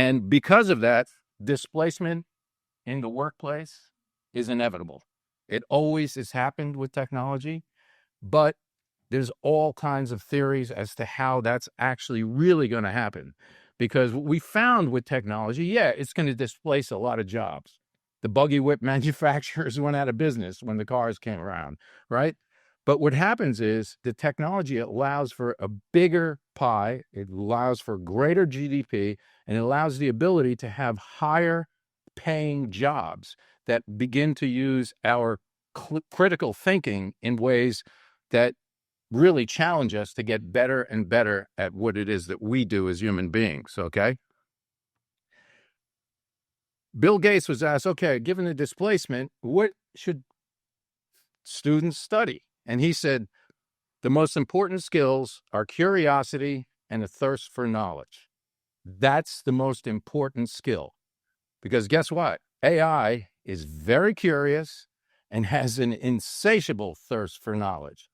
And because of that, displacement in the workplace is inevitable. It always has happened with technology, but there's all kinds of theories as to how that's actually really going to happen. Because what we found with technology, yeah, it's going to displace a lot of jobs. The buggy whip manufacturers went out of business when the cars came around, right? But what happens is the technology allows for a bigger pie, it allows for greater GDP, and it allows the ability to have higher paying jobs that begin to use our critical thinking in ways that really challenge us to get better and better at what it is that we do as human beings, okay? Bill Gates was asked, okay, given the displacement, what should students study? And he said, the most important skills are curiosity and a thirst for knowledge. That's the most important skill. Because guess what? AI is very curious and has an insatiable thirst for knowledge.